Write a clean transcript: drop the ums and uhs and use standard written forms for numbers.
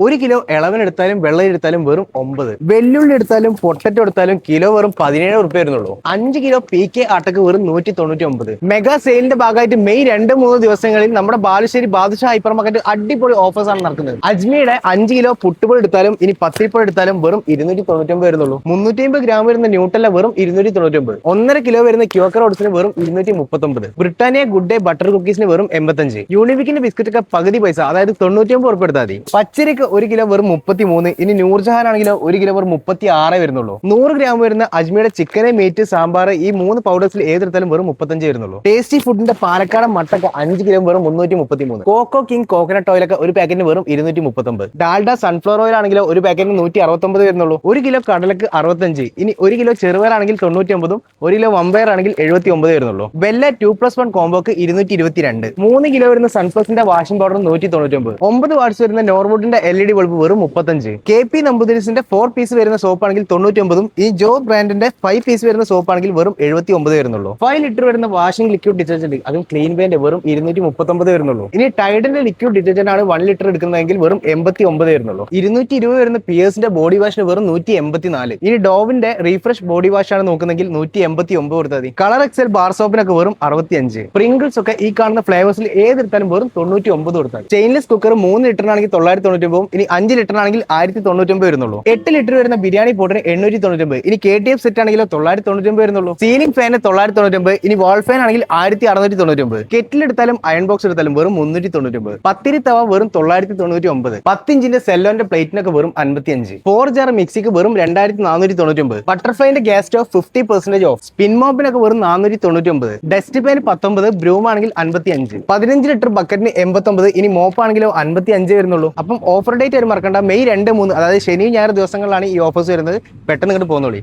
1 kilo ഇളവൻ എടുത്താലും വെള്ളം എടുത്താലും വെറും 9. വെല്ലുള്ളി എടുത്താലും പൊട്ടറ്റോ എടുത്താലും കിലോ വെറും 17 റുപ്യ വരുന്നുള്ളൂ. 5 കിലോ PK ആട്ടക്ക് വെറും 199. മെഗാ സെയിലിന്റെ ഭാഗമായിട്ട് മെയ് 2-3 ദിവസങ്ങളിൽ നമ്മുടെ ബാലുശ്ശേരി ബാദുഷാ ഹൈപ്പർ മാർക്കറ്റ് അടിപൊളി ഓഫേഴ്സ് ആണ് നടക്കുന്നത്. അജ്മിയുടെ 5 കിലോ പുട്ടുപൊടി എടുത്താലും ഇനി പത്തിരിപ്പൊടി എടുത്താലും വെറും 299 വരുന്നുള്ളൂ. 350 ഗ്രാം വരുന്ന ന്യൂട്ടല്ല വെറും 299. 1.5 കിലോ വരുന്ന ക്യോക്കർ ഓട്സിന് വെറും 239. ബ്രിട്ടാനിയ ഗുഡ് ഡേ ബട്ടർ കുക്കീസിന് വെറും 85. യൂണിവിക്കിന്റെ ബിസ്ക്കറ്റ് ഒക്കെ പകുതി പൈസ, അതായത് 99 റുപ്യ എടുത്താൽ മതി. പച്ചരിക്ക് 1 കിലോ വെറും 33. ഇനി നൂർജഹാൻ ആണെങ്കിലോ 1 കിലോ വെറും 36 വരുന്നുള്ളൂ. 100 ഗ്രാം വരുന്ന അജ്മിയുടെ ചിക്കന്, മീറ്റ്, സാമ്പാർ ഈ 3 പൗഡേഴ്സിൽ ഏതെടുത്താലും വെറും 35 വരുന്നുള്ളൂ. ടേസ്റ്റി ഫുഡിന്റെ പാലക്കാടൻ മട്ടക്ക് 5 കിലോ വെറും 333. കോക്കോ കിങ് കോക്കനട്ട് ഓയിലൊക്കെ ഒരു പാക്കറ്റിന് വെറും 239. ഡാൽഡ സൺഫ്ലവർ ഓയിൽ ആണെങ്കിലോ ഒരു പാക്കറ്റിന് 169 വരുന്നുള്ളൂ. 1 കിലോ കടലക്ക് 65. ഇനി 1 കിലോ ചെറുപയർ ആണെങ്കിൽ 99. 1 കിലോ വമ്പയർ ആണെങ്കിൽ 79 വരുന്നുള്ളൂ. ബെല്ല 2+1 കോംബോക്ക് 222. 3 കിലോ വരുന്ന സൺപ്ലസിന്റെ വാഷിംഗ് പൗഡർ 199. 9 വാട്ട്സ് വരുന്ന നോർവുഡിന്റെ LED ബൾബ് വെറും 35. KP നമ്പൂതിരിസിന്റെ 4 പീസ് വരുന്ന സോപ്പ് ആണെങ്കിൽ 99. ഈ ജോ ബ്രാൻഡിന്റെ 5 പീസ് വരുന്ന സോപ്പ് ആണെങ്കിൽ വെറും 79 വരുന്നുള്ളൂ. 5 ലിറ്റർ വരുന്ന വാഷിംഗ് ലിക്വിഡ് ഡിറ്റർജന്റ് അതും ക്ലീൻ വേന്റെ വെറും 239 വരുന്നുള്ളൂ. ഇനി ടൈഡിന്റെ ലിക്വിഡ് ഡിറ്റർജന്റ് ആണ് 1 ലിറ്റർ എടുക്കുന്നതെങ്കിൽ വെറും 89 വരുന്നുള്ളൂ. 220 വരുന്ന പിയേഴ്സിന്റെ ബോഡി വാഷിന് വെറും 184. ഇനി ഡോവിന്റെ റീഫ്രഷ് ബോഡി വാഷ് ആണ് നോക്കുന്നെങ്കിൽ 189 കൊടുത്താൽ മതി. കളർ എക്സൽ ബാർ സോപ്പിനൊക്കെ വെറും 65. പ്രിങ്കിൾസ് ഒക്കെ ഈ കാണുന്ന ഫ്ലേവേഴ്സിൽ ഏതെടുത്താലും വെറും 99 കൊടുത്താൽ. ചെയിൻലെസ് കുക്കർ 3 ലിറ്ററിനാണെങ്കിൽ 999. ഇനി 5 ലിറ്ററിനാണെങ്കിൽ 1099 വരുന്നുള്ളൂ. 8 ലിറ്റർ വരുന്ന ബിരിയാണി പൗഡറിന് 899. ഇനി KTF സെറ്റ് ആണെങ്കിലോ 999 വരുന്നുള്ളൂ. Ceiling fan 999. ഇനി വാൾ ഫാൻ ആണെങ്കിൽ 1699. കെറ്റിൽ എടുത്താലും അയൺ ബോക്സ് എടുത്താലും വെറും 399. പത്തിരി തവ വെറും 999. 10 ഇഞ്ചിന്റെ സെല്ലോന്റെ പ്ലേറ്റിനൊക്കെ വെറും 55. 4 ജാർ മിക്സിക്ക് വെറും 2499. ബട്ടർഫ്ലൈന്റെ ഗ്യാസ് സ്റ്റോവ് 50% ഓഫ്. സ്പിൻ മോപ്പിനൊക്കെ വെറും 499. Dust pan 19. ബ്രൂം ആണെങ്കിൽ 55. 15 ലിറ്റർ ബക്കറ്റിന് 89. ഇനി മോപ്പ് ആണെങ്കിലോ 55 വരുന്നുള്ളൂ. അപ്പം ഓഫർ ഡേറ്റ് ആരും മറക്കണ്ട, മെയ് 2-3 അതായത് ശനി ഞായർ ദിവസങ്ങളിലാണ് ഈ ഓഫേഴ്സ് വരുന്നത്. പെട്ടെന്ന് ഇങ്ങോട്ട് പോകുന്നോളി.